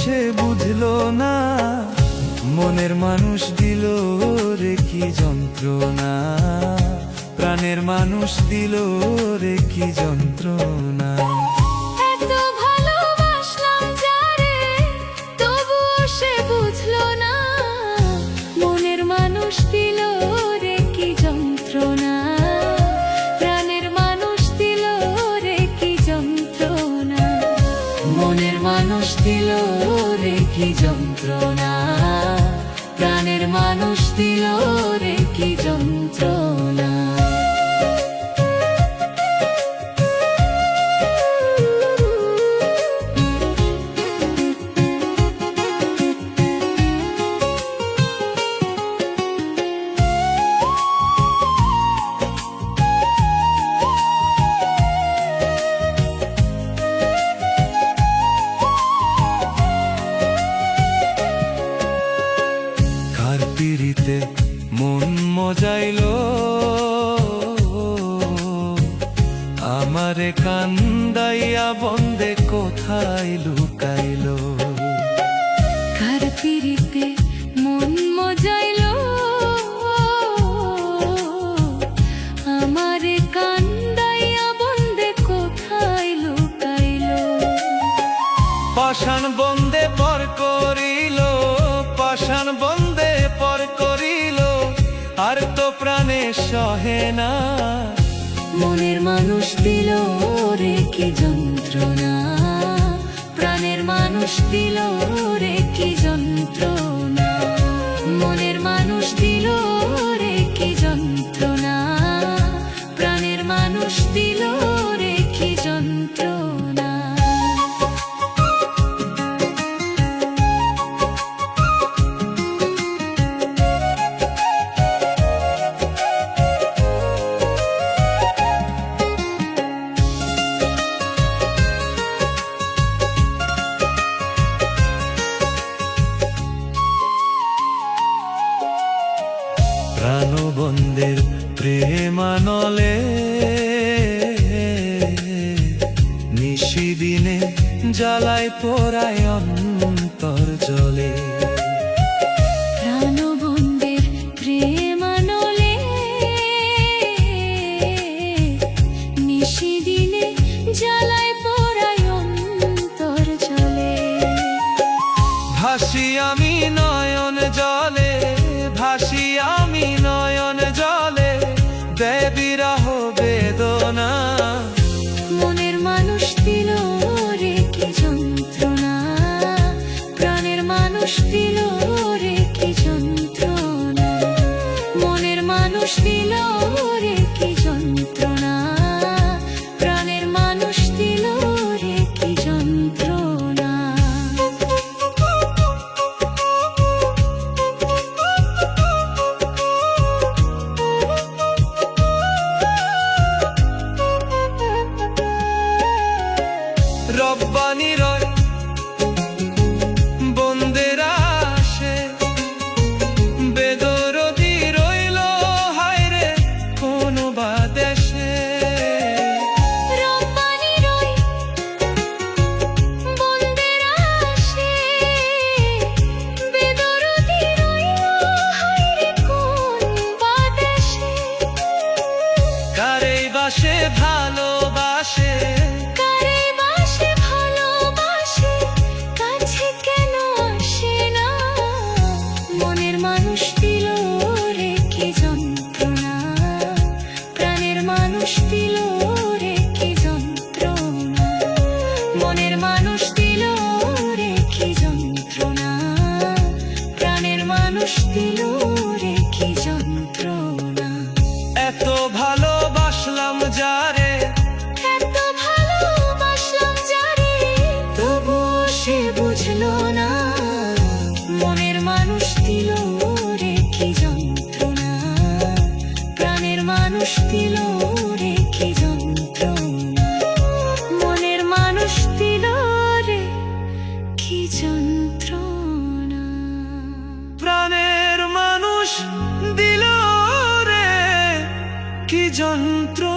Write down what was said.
সে বুঝলো না, মনের মানুষ দিল রে কি যন্ত্রণা, প্রাণের মানুষ দিল রে কি যন্ত্রণা। এত ভালোবাসলাম যারে, তবুও সে বুঝলো না, মনের মানুষ দিল রে কি যন্ত্রণা, প্রাণের মানুষ দিল রে কি যন্ত্রণা। মনের মানুষ দিল রে কি যন্ত্রণা, প্রাণের মানুষ দিল রে কি যন্ত্রণা। কার পিড়িতে মন মজাইলো, আমারে কান্দাইয়া বন্দে কোথায় লুকাইলো। কার পিড়িতে মন মজাইলো, আমারে কান্দাইয়া বন্দে কোথায় লুকাইলো। পাষাণ বন্দে পর করিল, পাষাণ বন্দে পর করিল, আর তো প্রাণে সহে না। মনের মানুষ দিল রে কি যন্ত্রণা, প্রাণের মানুষ দিল রে কি যন্ত্রণা। মনের মানুষ দিল রে কি যন্ত্রণা, প্রাণের মানুষ দিল রে কি যন্ত্রণা। প্রাণবন্দের প্রেমানলে নিশিদিনে জ্বালায় পোড়ায় অন্তর জলে। প্রাণবন্দের প্রেমানলে নিশিদিনে জ্বালায় পোড়ায় অন্তর জলে। ভাসি আমি নয়ন জলে, ভাসি আমি নয়ন জলে, দেয় বিরহ বেদনা। মনের মানুষ দিল রে কি যন্ত্রণা, প্রাণের মানুষ দিল রে কি যন্ত্রণা। মনের মানুষ দিল রে কি যন্ত্রণা, প্রাণের মানুষ দিল রে কি যন্ত্রণা। রব্বানি রয় বন্দের আসে, বেদরদি রইল হায়রে কোন বা দেশে। রব্বানি রয় বন্দের আসে, বেদরদি রইল হায়রে কোন বা দেশে। কারে বাসে ভালোবাসে, মানুষ দিল রে কি যন্ত্রণা, প্রাণের মানুষ দিল রে কি যন্ত্রণা। মনের মানুষ দিল রে কি যন্ত্রণা, প্রাণের মানুষ দিল রে কি যন্ত্রণা। এত ভালোবাসলাম যারে, এত ভালোবাসলাম যারে, তবুও সে বুঝলো না, মনের মানুষ দিল রে কি যন্ত্রণা, প্রাণের মানুষ দিল রে কি যন্ত্রণা। মনের মানুষ দিল রে কি যন্ত্রণা, প্রাণের মানুষ দিল রে কি যন্ত্রণা।